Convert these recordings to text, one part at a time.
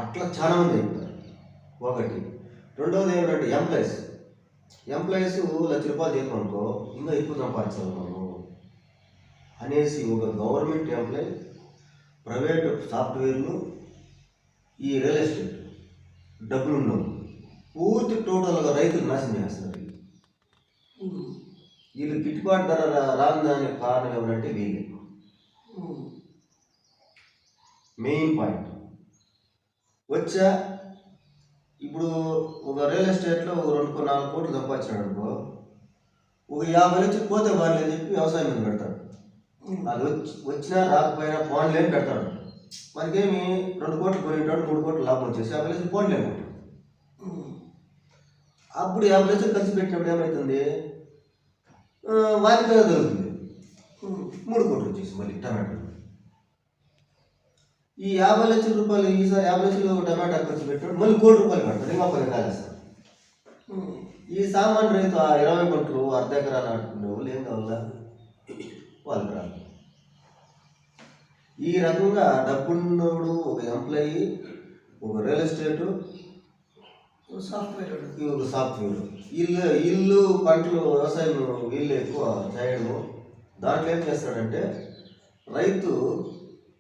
అట్లా చాలా మంది అయిపోతారు. ఒకటి. రెండవది ఏమిటంటే ఎంప్లాయీస్ ₹1,00,000 జీతం అనుకో, ఇంకా ఎక్కువ సంపాదించాలి మనం అనేసి ఒక గవర్నమెంట్ ఎంప్లాయీ, ప్రైవేట్ సాఫ్ట్వేర్లు, ఈ రియల్ ఎస్టేట్ డబ్బులు ఉండవు, పూర్తి టోటల్గా రైతులు నాశనం చేస్తున్నారు. వీళ్ళు గిట్టుబాటు ధర రాని దానికి కారణం ఏమంటే వీళ్ళే మెయిన్ పాయింట్. వచ్చా ఇప్పుడు ఒక రియల్ ఎస్టేట్లో ఒక 2-4 కోట్లు సంపాదించాడు అనుకో, ఒక 50 లక్షలు పోతే బాగాలేదని చెప్పి వ్యవసాయం మీద పెడతాడు. అది వచ్చినా రాకపోయినా పోన్లేని పెడతాడు. మనకేమి 2 కోట్లు కొనేటాడు, 3 కోట్లు లాభం వచ్చేసి 50 లక్షలు పోన్లేము. అప్పుడు 50 లక్షలు ఖర్చు పెట్టినప్పుడు ఏమవుతుంది, వారికి దొరుకుతుంది 3 కోట్లు వచ్చేసి మళ్ళీ టమాటో. ఈ 50 లక్షల రూపాయలు ఈసారి 50 లక్షలు టమాటా ఖర్చు పెట్టాడు, మళ్ళీ ₹1,00,00,000 కడతాడు, ఇంకా 10 కాలేస్తాడు. ఈ సామాన్య రైతు ఆ 20 గుంటలు అర్ధ ఎకరా నాటుకునే వాళ్ళు ఏం కావాలా, వాళ్ళకి రాదు. ఈ రకంగా డబ్బున్నోడు ఒక ఎంప్లాయీ, ఒక రియల్ ఎస్టేటు, సాఫ్ట్వేర్ ఇల్లు పంటలు వ్యవసాయం వీళ్ళు ఎక్కువ చేయడము. దాంట్లో ఏం చేస్తాడంటే రైతు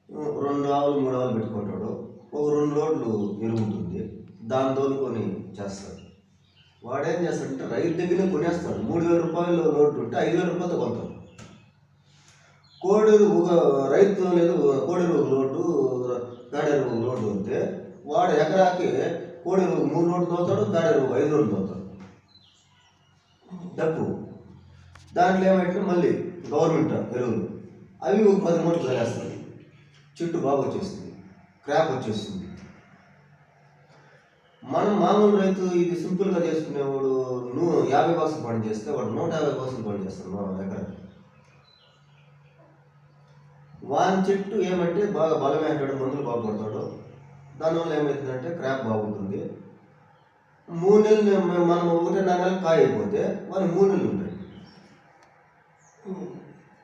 2 ఆవులు 3 ఆవులు పెట్టుకుంటాడు, ఒక 2 లోడ్లు ఎరువు ఉంటుంది, దాని తోలుకొని చేస్తాడు. వాడేం చేస్తాడంటే రైతు దగ్గర కొనేస్తాడు. ₹3,000 లోడ్లు ఉంటే ₹5,000 కొంటాడు. కోడెరువు రైతు లేదు, కోడెరువు లోటు, గాడెరువు లోటు ఉంటే వాడు ఎకరాకి కోడెరువు 3 లోడ్లు తోతాడు, గాడెరువు 5 లోడ్లు తోతాడు. డబ్బు దాంట్లో ఏమంటే మళ్ళీ గవర్నమెంట్ ఎరువులు అవి ఒక 10 మూటలు వేస్తాయి. చెట్టు బాగా వచ్చేస్తుంది, క్రాప్ వచ్చేస్తుంది. మనం మామూలు రైతు ఇది సింపుల్గా చేసుకునేవాడు, నువ్వు 50 బాక్సులు పని చేస్తే వాడు 150 బాక్సులు పని చేస్తాడు మన ఎకరాకి. వాని చెట్టు ఏమంటే బాగా బలమైనటాడు, మందులు బాగా కొడతాడు, దానివల్ల ఏమవుతుందంటే క్రాప్ బాగుంటుంది. 3 నెలలు మనం 1.5 నెలలు కాయ అయిపోతే వాళ్ళు 3 నెలలు ఉంటాయి.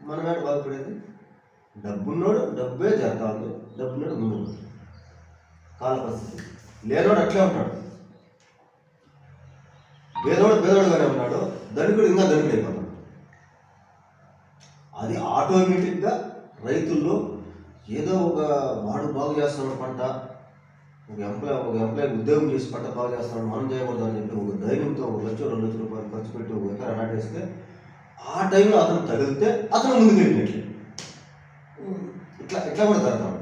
మనం ఏంటి బాగుపడేది, డబ్బున్నోడు డబ్బే జరుగుతా ఉంది, డబ్బున్నోడు ముందు కాల పరిస్థితి. లేనోడు అట్లే ఉంటాడు, పేదోడుగానే ఉన్నాడు, ధనికుడు ఇంకా ధనికుడు అయిపోతాడు. అది ఆటోమేటిక్గా రైతుల్లో ఏదో ఒక వాడు బాగు చేస్తున్నాడు పంట, ఒక ఎంప్లాయీ ఉద్యోగం చేసి పంట బాగు చేస్తున్నాడు, మనం చేయకూడదు అని చెప్పి ఒక ధైర్యంతో ₹1,00,000 ₹2,00,000 ఖర్చు పెట్టి ఒక ఎకరా నాటేస్తే ఆ టైంలో అతను తగిలితే అతను ముందుకు వెళ్ళినట్లే. ఇట్లా కూడా జరుగుతాడు.